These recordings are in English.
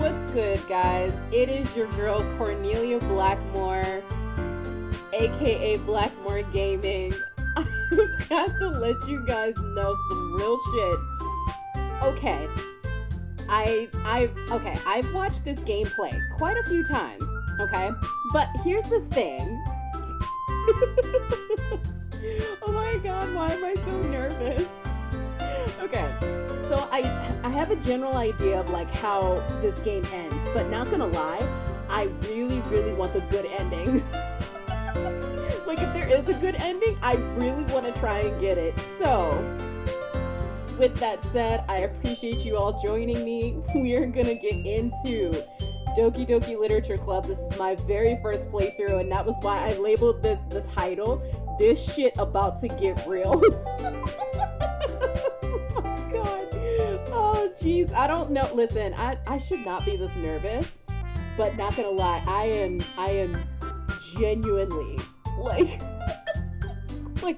What's good, guys? It is your girl Cornelia Blackmore, aka Blackmore Gaming. I've got to let you guys know some real shit. Okay, I've watched this gameplay quite a few times. Okay, but here's the thing. Oh my god, why am I so nervous? Okay, so I have a general idea of like how this game ends, but not gonna lie, I really want the good ending. Like if there is a good ending, I really want to try and get it. So with that said, I appreciate you all joining me. We are gonna get into Doki Doki Literature Club. This is my very first playthrough, and that was why I labeled the title, This Shit About to Get Real. Oh jeez, I don't know. Listen, I should not be this nervous, but not gonna lie, I am genuinely like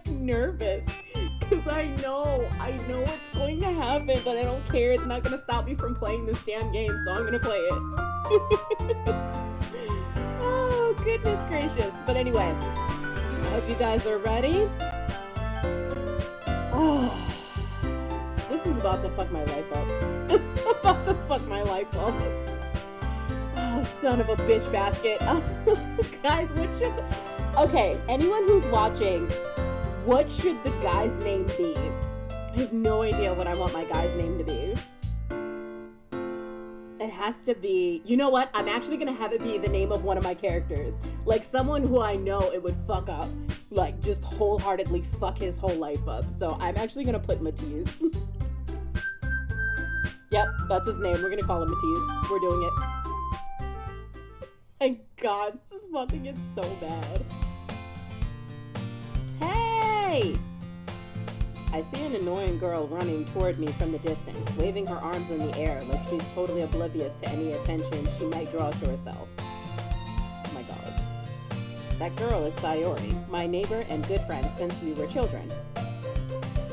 nervous because I know what's going to happen, but I don't care. It's not gonna stop me from playing this damn game, so I'm gonna play it. Oh goodness gracious! But anyway, I hope you guys are ready. Oh. This is about to fuck my life up. It's about to fuck my life up. Oh, son of a bitch basket. Guys, what should... Okay, anyone who's watching, what should the guy's name be? I have no idea what I want my guy's name to be. It has to be... You know what? I'm actually going to have it be the name of one of my characters. Like, someone who I know it would fuck up. Like, just wholeheartedly fuck his whole life up. So I'm actually going to put Matisse. Yep, that's his name. We're gonna call him Matisse. We're doing it. Thank God, this is about to get so bad. Hey! I see an annoying girl running toward me from the distance, waving her arms in the air like she's totally oblivious to any attention she might draw to herself. Oh my God. That girl is Sayori, my neighbor and good friend since we were children.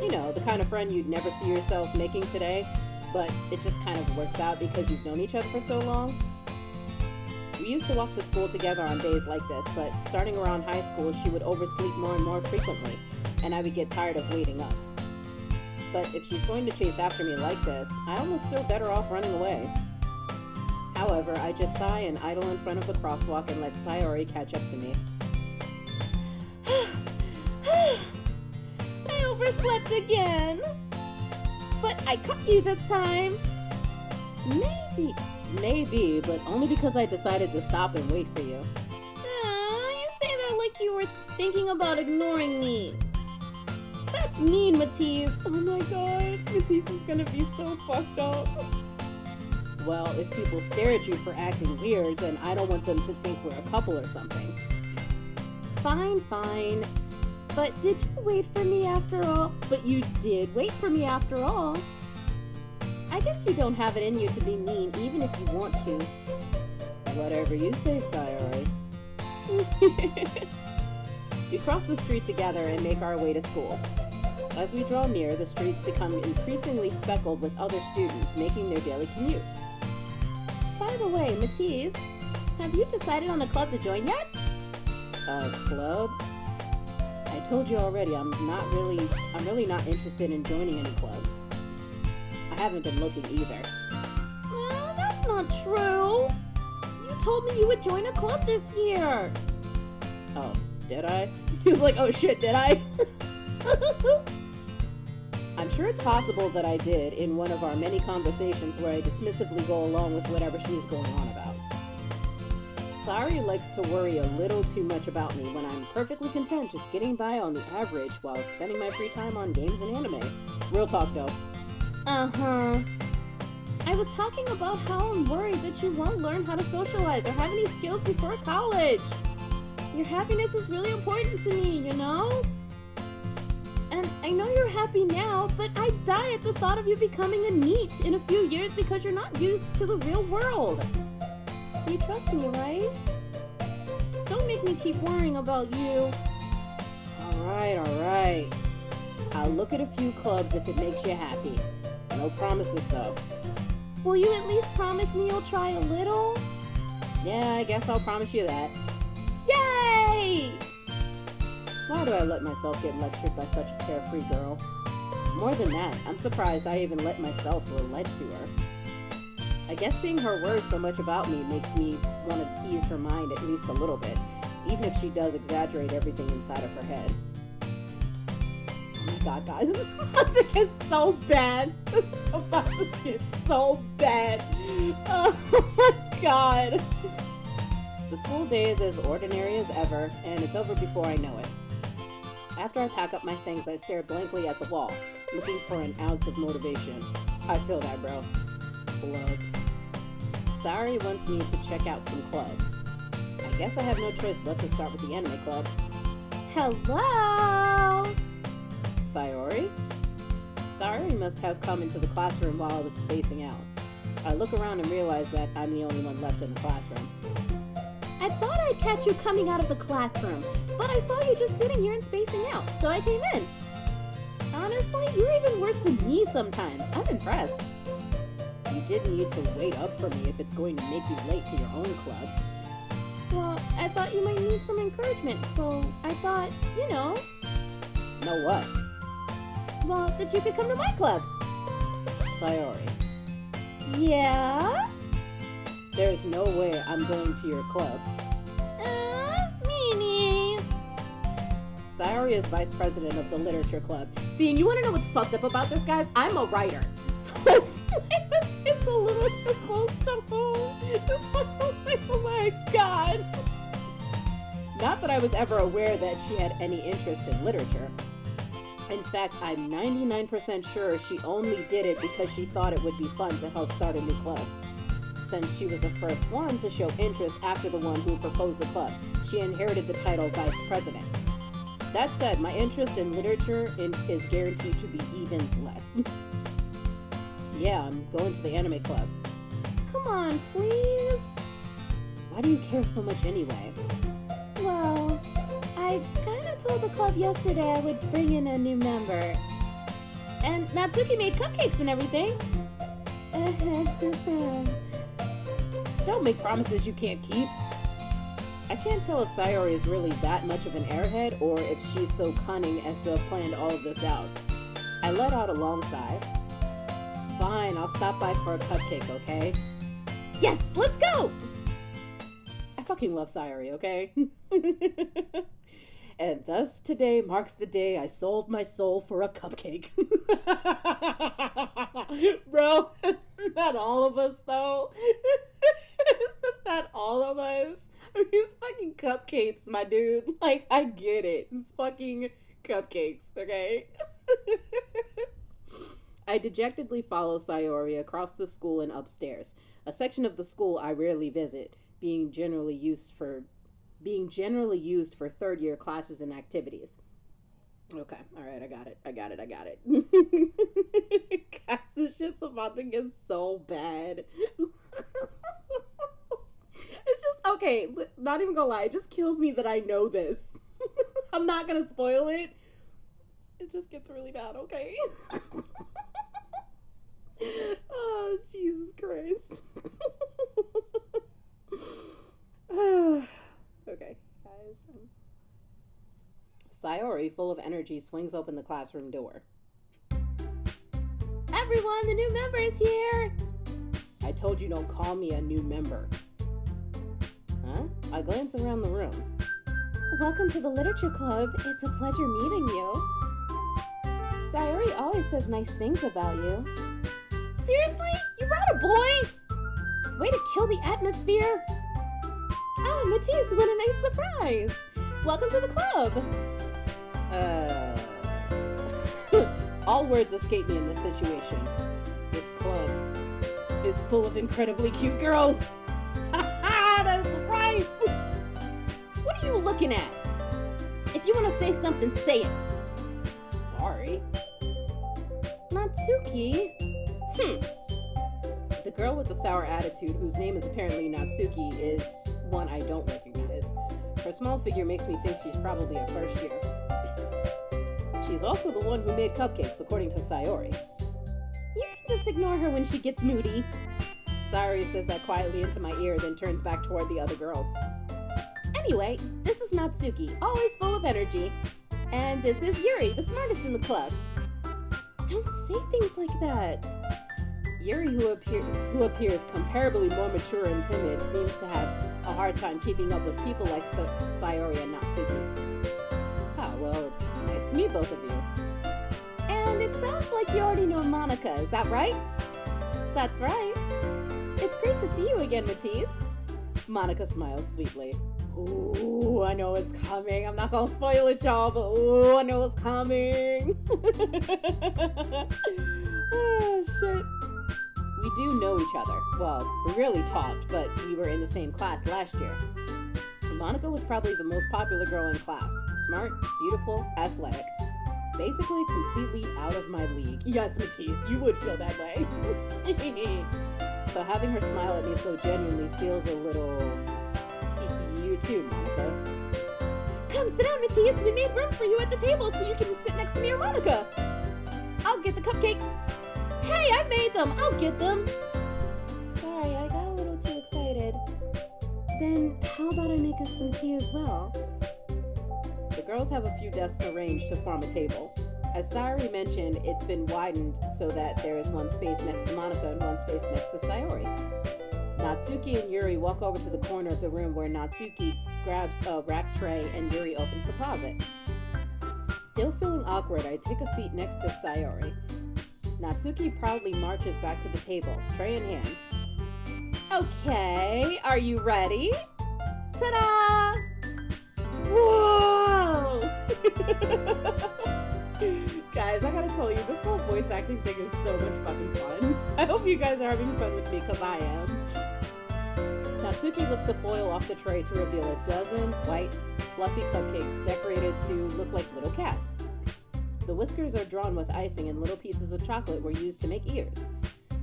You know, the kind of friend you'd never see yourself making today, but it just kind of works out because you've known each other for so long. We used to walk to school together on days like this, but starting around high school, she would oversleep more and more frequently, and I would get tired of waiting up. But if she's going to chase after me like this, I almost feel better off running away. However, I just sigh and idle in front of the crosswalk and let Sayori catch up to me. I overslept again! But I caught you this time! Maybe, but only because I decided to stop and wait for you. You say that like you were thinking about ignoring me. That's mean, Matisse. Oh my god, Matisse is gonna be so fucked up. Well, if people stare at you for acting weird, then I don't want them to think we're a couple or something. Fine. But did you wait for me after all? But you did wait for me after all. I guess you don't have it in you to be mean, even if you want to. Whatever you say, Sayori. We cross the street together and make our way to school. As we draw near, the streets become increasingly speckled with other students making their daily commute. By the way, Matisse, have you decided on a club to join yet? A club? I told you already, I'm really not interested in joining any clubs. I haven't been looking either. That's not true. You told me you would join a club this year. Oh, did I? He's like, oh shit, did I? I'm sure it's possible that I did in one of our many conversations where I dismissively go along with whatever she's going on about. Sari likes to worry a little too much about me when I'm perfectly content just getting by on the average while spending my free time on games and anime. Real talk though. Uh-huh. I was talking about how I'm worried that you won't learn how to socialize or have any skills before college. Your happiness is really important to me, you know? And I know you're happy now, but I die at the thought of you becoming a NEET in a few years because you're not used to the real world. You trust me, right? Don't make me keep worrying about you. Alright. I'll look at a few clubs if it makes you happy. No promises, though. Will you at least promise me you'll try a little? Yeah, I guess I'll promise you that. Yay! Why do I let myself get lectured by such a carefree girl? More than that, I'm surprised I even let myself relent to her. I guess seeing her worry so much about me makes me want to ease her mind at least a little bit, even if she does exaggerate everything inside of her head. Oh my god, guys, this is about to get so bad. This is about to get so bad. Oh my god. The school day is as ordinary as ever, and it's over before I know it. After I pack up my things, I stare blankly at the wall, looking for an ounce of motivation. I feel that, bro. Clubs. Sayori wants me to check out some clubs. I guess I have no choice but to start with the anime club. Hello? Sayori? Sayori must have come into the classroom while I was spacing out. I look around and realize that I'm the only one left in the classroom. I thought I'd catch you coming out of the classroom, but I saw you just sitting here and spacing out, so I came in. Honestly, you're even worse than me sometimes. I'm impressed. You didn't need to wait up for me if it's going to make you late to your own club. Well, I thought you might need some encouragement, so I thought, you know. Know what? Well, that you could come to my club. Sayori. Yeah? There's no way I'm going to your club. Meanie. Sayori is vice president of the literature club. See, and you want to know what's fucked up about this, guys? I'm a writer. So it's a little too close to home. Oh my god. Not that I was ever aware that she had any interest in literature. In fact, I'm 99% sure she only did it because she thought it would be fun to help start a new club. Since she was the first one to show interest after the one who proposed the club, she inherited the title vice president. That said, my interest in literature is guaranteed to be even less. Yeah, I'm going to the anime club. Come on, please. Why do you care so much anyway? Well, I kind of told the club yesterday I would bring in a new member. And Natsuki made cupcakes and everything. Don't make promises you can't keep. I can't tell if Sayori is really that much of an airhead or if she's so cunning as to have planned all of this out. I let out a long sigh. Fine, I'll stop by for a cupcake, okay? Yes, let's go! I fucking love Sayori, okay? And thus today marks the day I sold my soul for a cupcake. Bro, isn't that all of us though? Isn't that all of us? These fucking cupcakes, my dude. Like, I get it. It's fucking cupcakes, okay? I dejectedly follow Sayori across the school and upstairs, a section of the school I rarely visit, being generally used for third-year classes and activities. Okay, alright, I got it. Guys, this shit's about to get so bad. It's just, okay, not even gonna lie, it just kills me that I know this. I'm not gonna spoil it. It just gets really bad, okay? Oh, Jesus Christ. Okay, guys. Sayori, full of energy, swings open the classroom door. Everyone, the new member is here! I told you don't call me a new member. Huh? I glance around the room. Welcome to the literature club. It's a pleasure meeting you. Sayori always says nice things about you. Seriously? You brought a boy? Way to kill the atmosphere. Oh, Matisse, what a nice surprise. Welcome to the club. All words escape me in this situation. This club is full of incredibly cute girls. That's right. What are you looking at? If you want to say something, say it. Sorry. Natsuki? The girl with the sour attitude, whose name is apparently Natsuki, is one I don't recognize. Her small figure makes me think she's probably a first year. She's also the one who made cupcakes, according to Sayori. You can just ignore her when she gets moody. Sayori says that quietly into my ear, then turns back toward the other girls. Anyway, this is Natsuki, always full of energy. And this is Yuri, the smartest in the club. Don't say things like that. Yuri, who appears comparably more mature and timid, seems to have a hard time keeping up with people like Sayori and Natsuki. Ah, well, it's nice to meet both of you. And it sounds like you already know Monica, is that right? That's right. It's great to see you again, Matisse. Monica smiles sweetly. Ooh, I know it's coming. I'm not gonna spoil it, y'all, but ooh, I know it's coming. Oh, shit. We do know each other. Well, we rarely talked, but we were in the same class last year. Monica was probably the most popular girl in class. Smart, beautiful, athletic. Basically completely out of my league. Yes, Matisse, you would feel that way. So having her smile at me so genuinely feels a little... You too, Monica. Come sit down, Matisse. We made room for you at the table so you can sit next to me or Monica. I'll get the cupcakes. Hey, I made them. I'll get them. Sorry, I got a little too excited. Then how about I make us some tea as well? The girls have a few desks arranged to form a table. As Sayori mentioned, it's been widened so that there is one space next to Monica and one space next to Sayori. Natsuki and Yuri walk over to the corner of the room where Natsuki grabs a wrap tray and Yuri opens the closet. Still feeling awkward, I take a seat next to Sayori. Natsuki proudly marches back to the table, tray in hand. Okay, are you ready? Ta-da! Whoa! Guys, I gotta tell you, this whole voice acting thing is so much fucking fun. I hope you guys are having fun with me, because I am. Natsuki lifts the foil off the tray to reveal a dozen white, fluffy cupcakes decorated to look like little cats. The whiskers are drawn with icing and little pieces of chocolate were used to make ears.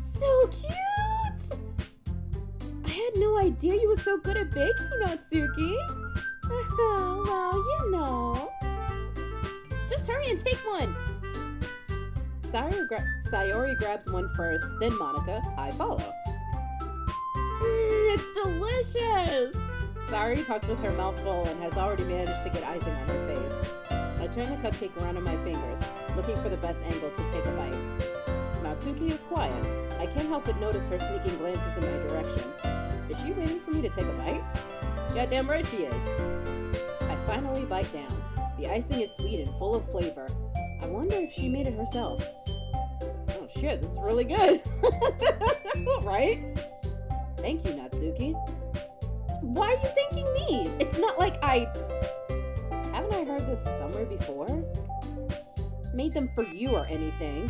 So cute! I had no idea you were so good at baking, Natsuki. Well, you know. Just hurry and take one! Sayori grabs one first, then Monica. I follow. It's delicious! Sayori talks with her mouth full and has already managed to get icing on her face. I turn the cupcake around on my fingers, looking for the best angle to take a bite. Natsuki is quiet. I can't help but notice her sneaking glances in my direction. Is she waiting for me to take a bite? Goddamn right she is. I finally bite down. The icing is sweet and full of flavor. I wonder if she made it herself. Oh shit, this is really good. Right? Thank you, Natsuki. Why are you thanking me? It's not like Haven't I heard this somewhere before? Made them for you or anything.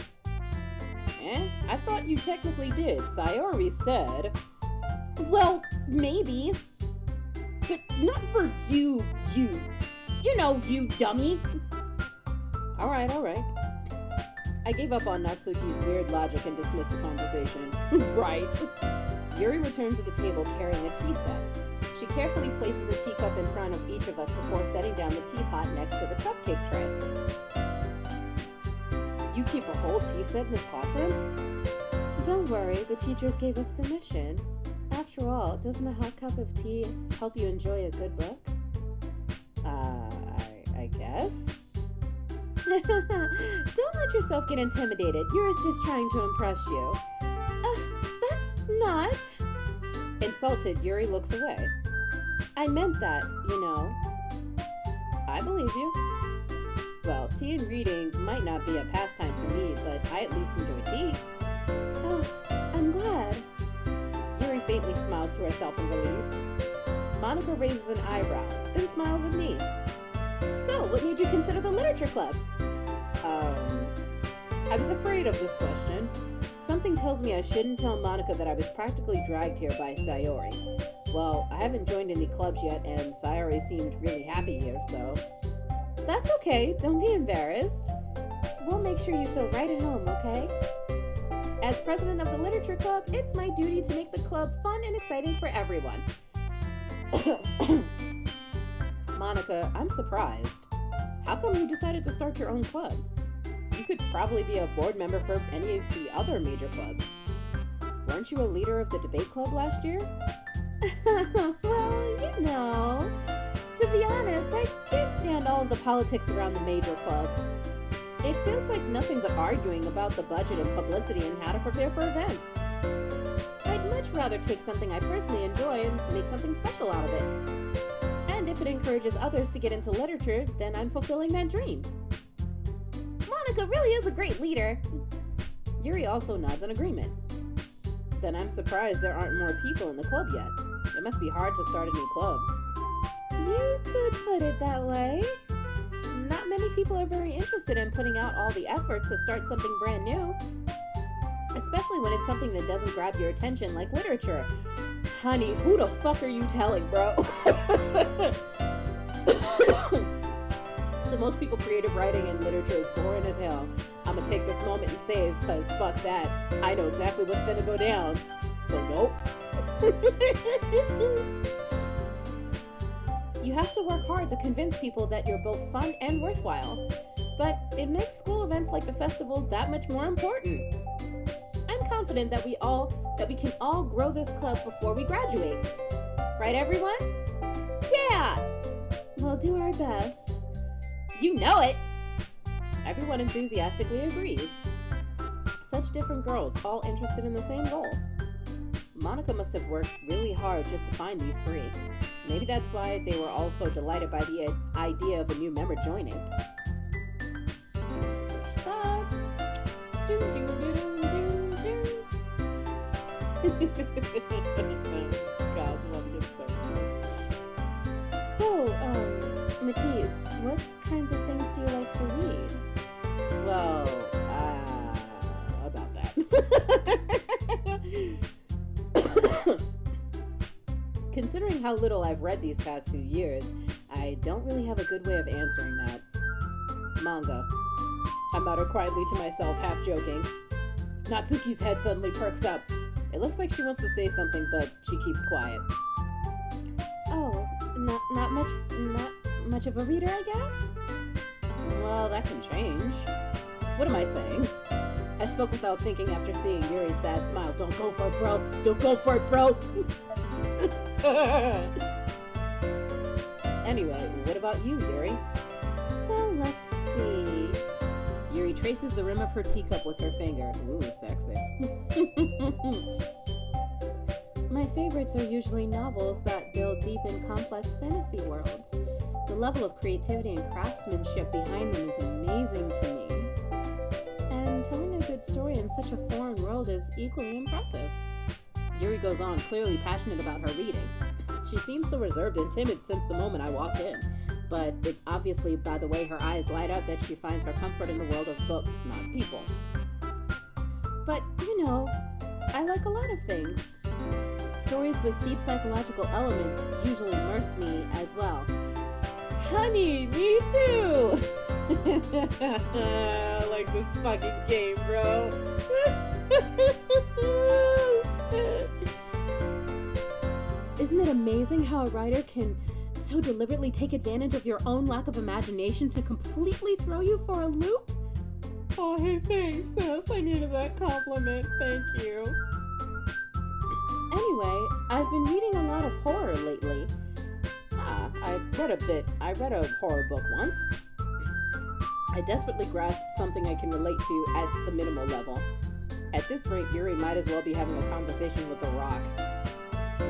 I thought you technically did. Sayori said... Well, maybe. But not for you. You know, you dummy. Alright. I gave up on Natsuki's weird logic and dismissed the conversation. Right. Yuri returns to the table carrying a tea set. She carefully places a teacup in front of each of us before setting down the teapot next to the cupcake tray. You keep a whole tea set in this classroom? Don't worry, the teachers gave us permission. After all, doesn't a hot cup of tea help you enjoy a good book? I guess? Don't let yourself get intimidated. Yuri's just trying to impress you. That's not... Insulted, Yuri looks away. I meant that, you know. I believe you. Well, tea and reading might not be a pastime for me, but I at least enjoy tea. Oh, I'm glad. Yuri faintly smiles to herself in relief. Monica raises an eyebrow, then smiles at me. So, what made you consider the literature club? I was afraid of this question. Something tells me I shouldn't tell Monica that I was practically dragged here by Sayori. Well, I haven't joined any clubs yet, and Sayori seemed really happy here, so... That's okay, don't be embarrassed. We'll make sure you feel right at home, okay? As president of the literature club, it's my duty to make the club fun and exciting for everyone. Monica, I'm surprised. How come you decided to start your own club? You could probably be a board member for any of the other major clubs. Weren't you a leader of the debate club last year? Well, you know, to be honest, I can't stand all of the politics around the major clubs. It feels like nothing but arguing about the budget and publicity and how to prepare for events. I'd much rather take something I personally enjoy and make something special out of it. And if it encourages others to get into literature, then I'm fulfilling that dream. Monica really is a great leader. Yuri also nods in agreement. Then I'm surprised there aren't more people in the club yet. It must be hard to start a new club. You could put it that way. Not many people are very interested in putting out all the effort to start something brand new. Especially when it's something that doesn't grab your attention like literature. Honey, who the fuck are you telling, bro? To most people, creative writing and literature is boring as hell. I'ma take this moment and save, cause fuck that. I know exactly what's finna go down. So nope. You have to work hard to convince people that you're both fun and worthwhile. But it makes school events like the festival that much more important. I'm confident that we can all grow this club before we graduate. Right, everyone? Yeah! We'll do our best. You know it! Everyone enthusiastically agrees. Such different girls, all interested in the same goal. Monica must have worked really hard just to find these three. Maybe that's why they were all so delighted by the idea of a new member joining. First thoughts. Do do do do do do. Gosh, I'm about to get started. So, Matisse, what kinds of things do you like to read? Well, about that. Considering how little I've read these past few years, I don't really have a good way of answering that. Manga. I mutter quietly to myself, half joking. Natsuki's head suddenly perks up. It looks like she wants to say something, but she keeps quiet. Oh, not much of a reader, I guess? Well, that can change. What am I saying? I spoke without thinking after seeing Yuri's sad smile. Don't go for it, bro. Don't go for it, bro. Anyway, what about you, Yuri? Well, let's see. Yuri traces the rim of her teacup with her finger. Ooh, sexy. My favorites are usually novels that build deep and complex fantasy worlds. The level of creativity and craftsmanship behind them is amazing to me. And telling a good story in such a foreign world is equally impressive. Yuri goes on, clearly passionate about her reading. She seems so reserved and timid since the moment I walked in, but it's obviously by the way her eyes light up that she finds her comfort in the world of books, not people. But, you know, I like a lot of things. Stories with deep psychological elements usually immerse me as well. Honey, me too! I like this fucking game, bro. Shit. Isn't it amazing how a writer can so deliberately take advantage of your own lack of imagination to completely throw you for a loop? Oh, hey, thanks, sis. I needed that compliment. Thank you. Anyway, I've been reading a lot of horror lately. I read a horror book once. I desperately grasped something I can relate to at the minimal level. At this rate, Yuri might as well be having a conversation with a rock.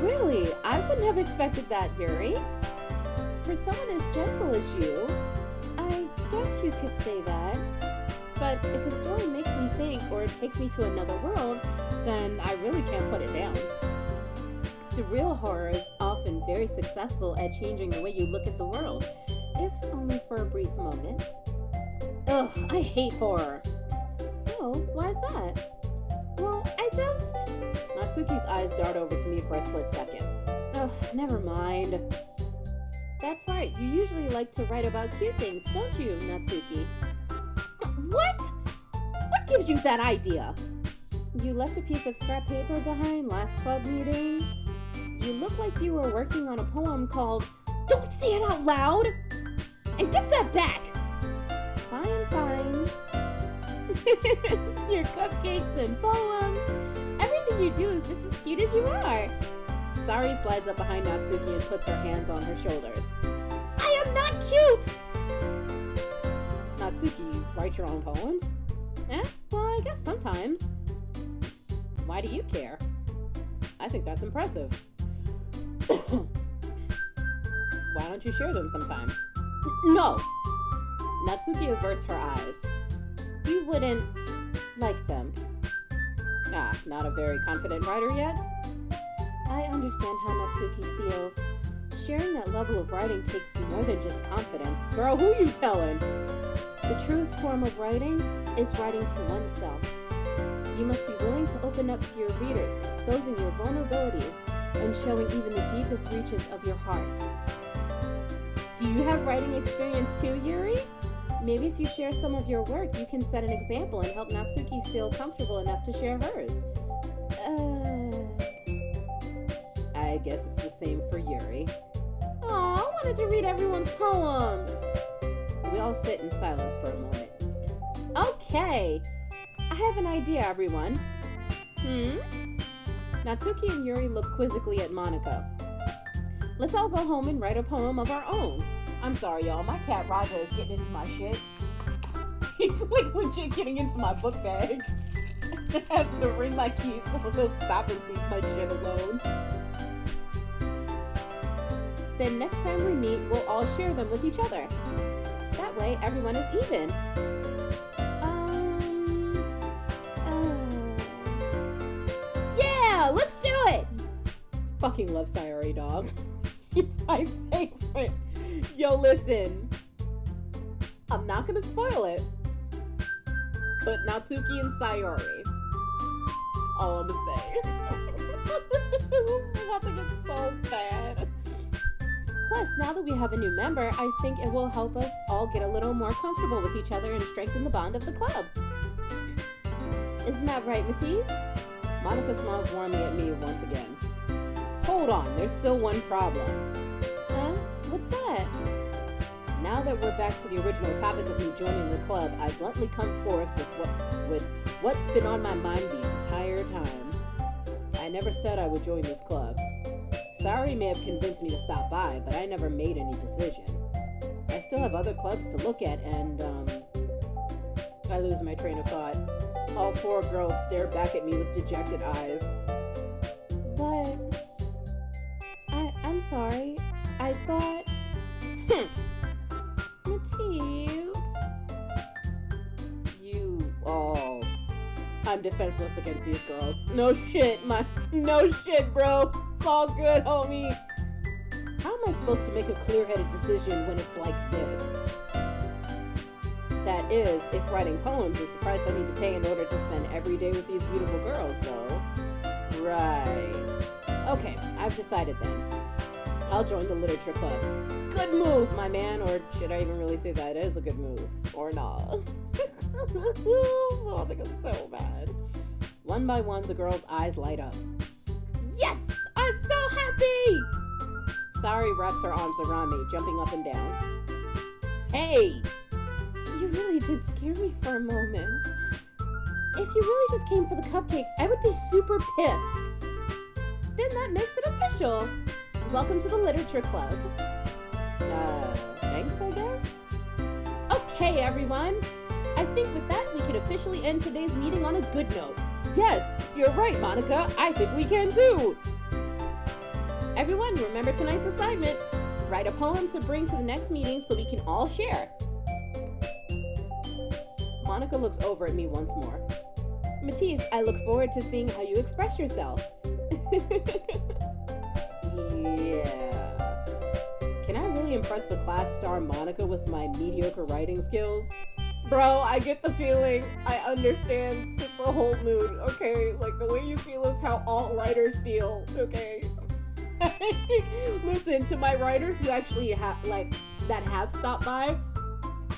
Really? I wouldn't have expected that, Yuri. For someone as gentle as you, I guess you could say that. But if a story makes me think or it takes me to another world, then I really can't put it down. Surreal horror is often very successful at changing the way you look at the world, if only for a brief moment. Ugh, I hate horror. Oh, why is that? Well, Natsuki's eyes dart over to me for a split second. Ugh, never mind. That's right, you usually like to write about cute things, don't you, Natsuki? What? What gives you that idea? You left a piece of scrap paper behind last club meeting. You look like you were working on a poem called Don't say it out loud! And give that back! Fine. Your cupcakes and poems. Everything Everything you do is just as cute as you are. Sari slides up behind Natsuki and puts her hands on her shoulders. I am not cute! Natsuki, write your own poems? Well, I guess sometimes. Why do you care? I think that's impressive. Why don't you share them sometime? No! Natsuki averts her eyes. You wouldn't like them. Not a very confident writer yet? I understand how Natsuki feels. Sharing that level of writing takes more than just confidence. Girl, who you telling? The truest form of writing is writing to oneself. You must be willing to open up to your readers, exposing your vulnerabilities and showing even the deepest reaches of your heart. Do you have writing experience too, Yuri? Maybe if you share some of your work, you can set an example and help Natsuki feel comfortable enough to share hers. I guess it's the same for Yuri. Aw, I wanted to read everyone's poems. We all sit in silence for a moment. Okay, I have an idea, everyone. Natsuki and Yuri look quizzically at Monica. Let's all go home and write a poem of our own. I'm sorry, y'all. My cat Raja is getting into my shit. He's like legit getting into my book bag. I have to ring my keys so he'll stop and leave my shit alone. Then next time we meet, we'll all share them with each other. That way, everyone is even. Yeah, let's do it! Fucking love Sayori, dog. She's my favorite. Yo, listen. I'm not gonna spoil it. But Natsuki and Sayori. All I'm gonna say. This is about to get so bad. Plus, now that we have a new member, I think it will help us all get a little more comfortable with each other and strengthen the bond of the club. Isn't that right, Matisse? Monica smiles warmly at me once again. Hold on, there's still one problem. What's that? Now that we're back to the original topic of me joining the club, I bluntly come forth with what's been on my mind the entire time. I never said I would join this club. Sari may have convinced me to stop by, but I never made any decision. I still have other clubs to look at, and, I lose my train of thought. All four girls stare back at me with dejected eyes. But... I'm sorry. I thought... Matisse... You all... I'm defenseless against these girls. No shit, no shit, bro. It's all good, homie. How am I supposed to make a clear-headed decision when it's like this? That is, if writing poems is the price I need to pay in order to spend every day with these beautiful girls, though. Right. Okay, I've decided then. I'll join the literature club. Good move, my man. Or should I even really say that it is a good move? Or not? I think it's so bad. One by one, the girls' eyes light up. Yes! I'm so happy! Sari wraps her arms around me, jumping up and down. Hey! You really did scare me for a moment. If you really just came for the cupcakes, I would be super pissed. Then that makes it official. Welcome to the literature club. Thanks, I guess? Okay, everyone. I think with that, we can officially end today's meeting on a good note. Yes, you're right, Monica. I think we can too. Everyone, remember tonight's assignment. Write a poem to bring to the next meeting so we can all share. Monica looks over at me once more. Matisse, I look forward to seeing how you express yourself. Yeah. Can I really impress the class star Monica with my mediocre writing skills? Bro, I get the feeling. I understand. It's a whole mood, okay? Like, the way you feel is how alt writers feel, okay? Listen, to my writers who actually have stopped by,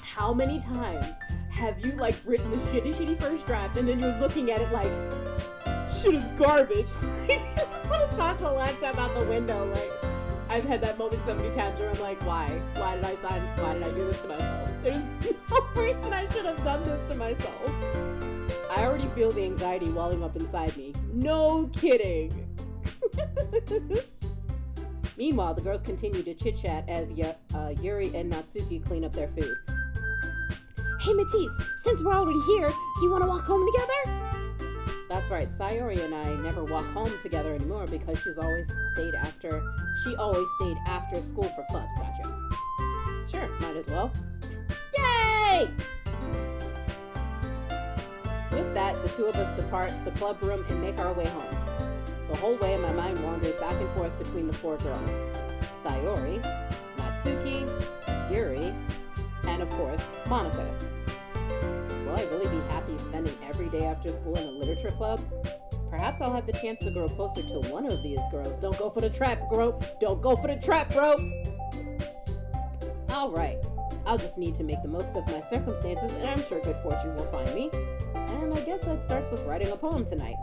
how many times have you, written the shitty first draft and then you're looking at it like, shit is garbage? You just want to toss the laptop out the window, I've had that moment so many times where I'm like, why? Why did I do this to myself? There's no reason I should have done this to myself. I already feel the anxiety welling up inside me. No kidding. Meanwhile, the girls continue to chit-chat as Yuri and Natsuki clean up their food. Hey Matisse, since we're already here, do you want to walk home together? That's right, Sayori and I never walk home together anymore because she always stayed after school for clubs, gotcha. Sure, might as well. Yay! With that, the two of us depart the club room and make our way home. The whole way, my mind wanders back and forth between the four girls. Sayori, Natsuki, Yuri, and of course, Monica. Will I really be happy spending every day after school in a literature club? Perhaps I'll have the chance to grow closer to one of these girls. Don't go for the trap, bro. Don't go for the trap, bro. Alright, I'll just need to make the most of my circumstances and I'm sure good fortune will find me. And I guess that starts with writing a poem tonight.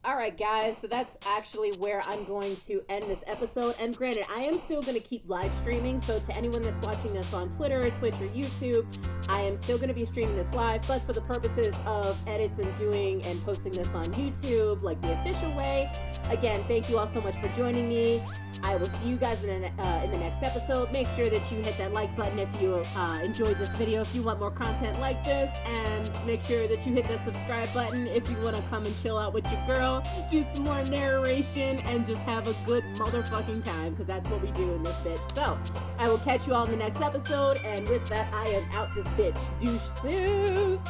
Alright guys, so that's actually where I'm going to end this episode. And granted, I am still going to keep live streaming, so to anyone that's watching this on Twitter, Twitch, or YouTube, I am still going to be streaming this live, but for the purposes of edits and doing and posting this on YouTube, like the official way, again, thank you all so much for joining me. I will see you guys in the next episode. Make sure that you hit that like button if you enjoyed this video, if you want more content like this, and make sure that you hit that subscribe button if you want to come and chill out with your girl, do some more narration, and just have a good motherfucking time, because that's what we do in this bitch. So, I will catch you all in the next episode, and with that, I am out this bitch. Deuces!